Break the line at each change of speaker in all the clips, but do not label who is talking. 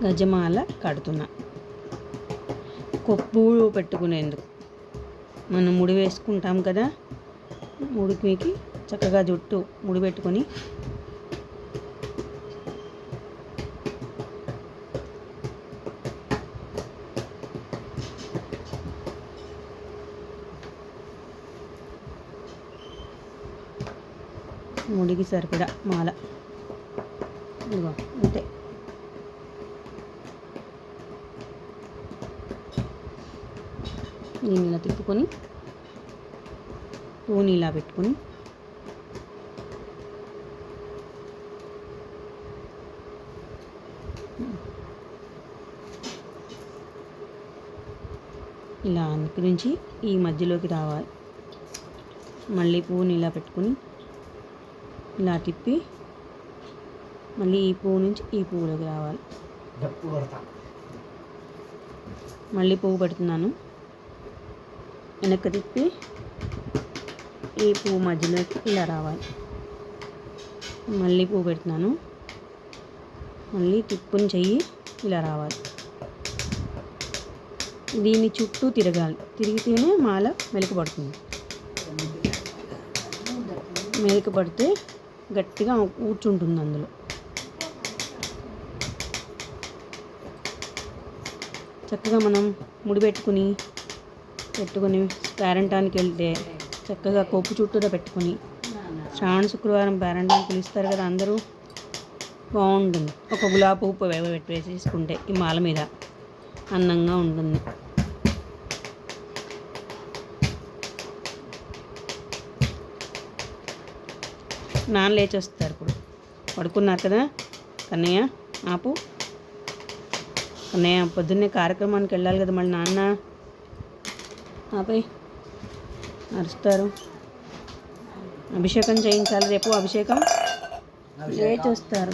గజమాల కడుతున్నా. కొప్పు పెట్టుకునేందుకు మనం ముడి వేసుకుంటాం కదా, ముడికి చక్కగా జుట్టు ముడి పెట్టుకొని ముడికి సరిపడా మాల ఇదిగో అంతే. దీన్ని ఇలా తిప్పుకొని పూని ఇలా పెట్టుకొని ఇలా అనుకరించి ఈ మధ్యలోకి రావాలి. మళ్ళీ పువ్వుని ఇలా పెట్టుకుని ఇలా తిప్పి మళ్ళీ ఈ పువ్వు నుంచి ఈ పువ్వులోకి రావాలి. మళ్ళీ పువ్వు పెడుతున్నాను, వెనక్కి తిప్పి ఈ పువ్వు మధ్యలోకి ఇలా రావాలి. మళ్ళీ పువ్వు పెడుతున్నాను, మళ్ళీ తిప్పుని చెయ్యి ఇలా రావాలి. దీని చుట్టూ తిరగాలి, తిరిగితేనే మాల మెలికపడుతుంది. మెలికపడితే గట్టిగా కూర్చుంటుంది అందులో. చక్కగా మనం ముడి పెట్టుకుని పేరంటానికి వెళ్తే చక్కగా కొప్పు చుట్టూరా పెట్టుకుని శ్రావణ శుక్రవారం పేరంటానికి పిలుస్తారు కదా అందరూ, బాగుంటుంది. ఒక గులాబీ పువ్వు వేసేసుకుంటే ఈ మాల మీద అందంగా ఉంటుంది. నాన్న లేచి వస్తారు, ఇప్పుడు పడుకున్నారు కదా. కన్నయ్య ఆపు, కన్నయ్య పొద్దున్నే కార్యక్రమానికి వెళ్ళాలి కదా, మళ్ళీ నాన్న ఆపై అరుస్తారు. అభిషేకం చేయించాలి రేపు, అభిషేకం లేచి వస్తారు.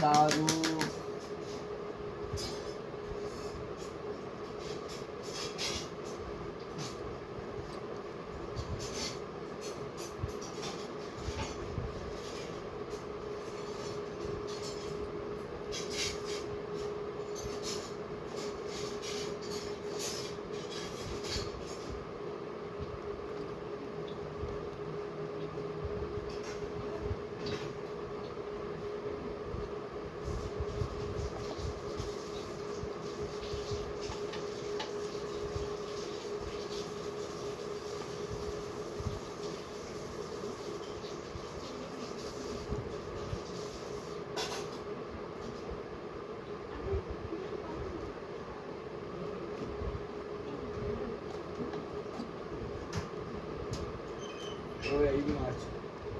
మార్చ్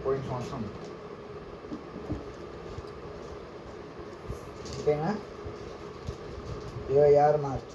పోయిన సంవత్సరం ఓకేనా, 26 మార్చ్.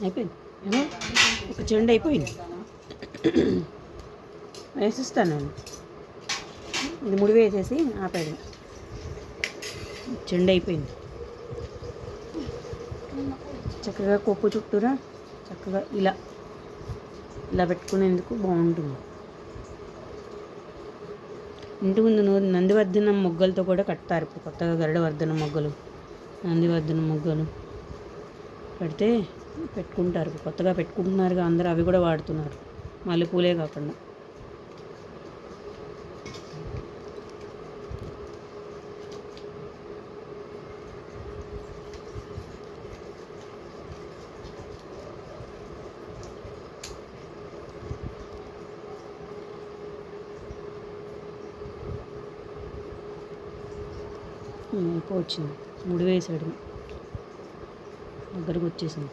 అయిపోయింది, ఒక చెండు అయిపోయింది, వేసిస్తాను నేను. ఇది ముడి వేసేసి ఆపేది, చెండు అయిపోయింది. చక్కగా కొప్పు చుట్టూరా చక్కగా ఇలా ఇలా పెట్టుకునేందుకు బాగుంటుంది. ఇంటి ముందు నందివర్ధనం మొగ్గలతో కూడా కడతారు. ఇప్పుడు కొత్తగా గరుడవర్ధనం మొగ్గలు, నందివర్ధనం మొగ్గలు పెడితే పెట్టుకుంటారు. కొత్తగా పెట్టుకుంటున్నారుగా అందరూ, అవి కూడా వాడుతున్నారు, మల్లెపూలే కాకుండా. వచ్చింది ముడి వేసాడు, దగ్గరకు వచ్చేసింది.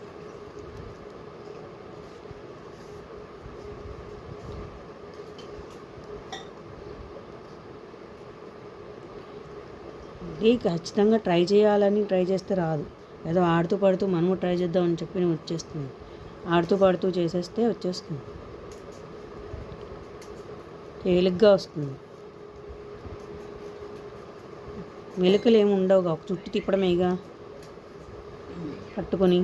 ఇది ఖచ్చితంగా ట్రై చేయాలని ట్రై చేస్తే రాదు. ఏదో ఆడుతూ పడుతూ మనము ట్రై చేద్దామని చెప్పి వచ్చేస్తుంది. ఆడుతూ పడుతూ చేసేస్తే వచ్చేస్తుంది, తేలిగ్గా వస్తుంది. మెలికలు ఏమి ఉండవుగా, ఒక చుట్టు తిప్పడమేగా పట్టుకొని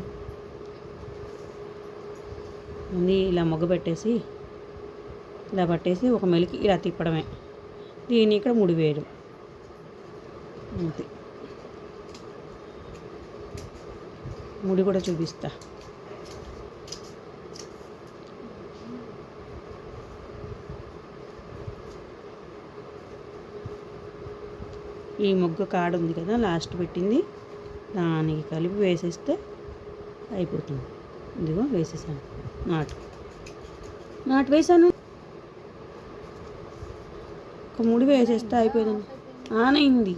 ముందు ఇలా మొగ్గ పెట్టేసి ఇలా పట్టేసి ఒక మెలికి ఇలా తిప్పడమే. దీన్ని ఇక్కడ ముడి వేయడం అంతే. ముడి కూడా చూపిస్తా. ఈ మొగ్గ కాడ ఉంది కదా లాస్ట్ పెట్టింది, దానికి కలిపి వేసేస్తే అయిపోతుంది. ఇదిగో వేసేసాను, నాటు వేసాను. ఒక ముడి వేసేస్తే అయిపోతుంది. ఆన్ అయింది,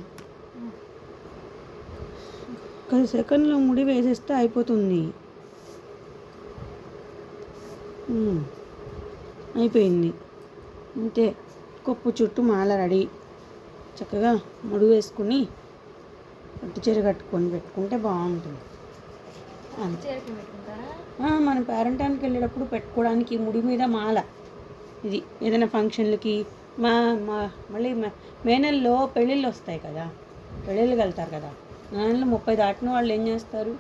ఒక సెకండ్లో ముడి వేసేస్తే అయిపోతుంది. అయిపోయింది అంతే. కొప్పు చుట్టూ మాల రెడీ. చక్కగా ముడి వేసుకుని పట్టు చీర కట్టుకొని పెట్టుకుంటే బాగుంటుంది. మనం పేరెంటానికి వెళ్ళేటప్పుడు పెట్టుకోవడానికి ముడి మీద మాల. ఇది ఏదైనా ఫంక్షన్లకి మళ్ళీ మే నెలలో పెళ్ళిళ్ళు వస్తాయి కదా, పెళ్ళిళ్ళకి వెళ్తారు కదా, నెలలో 30 దాటిన వాళ్ళు ఏం చేస్తారు,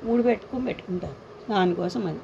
ముడి పెట్టుకుంటారు. దానికోసం అది.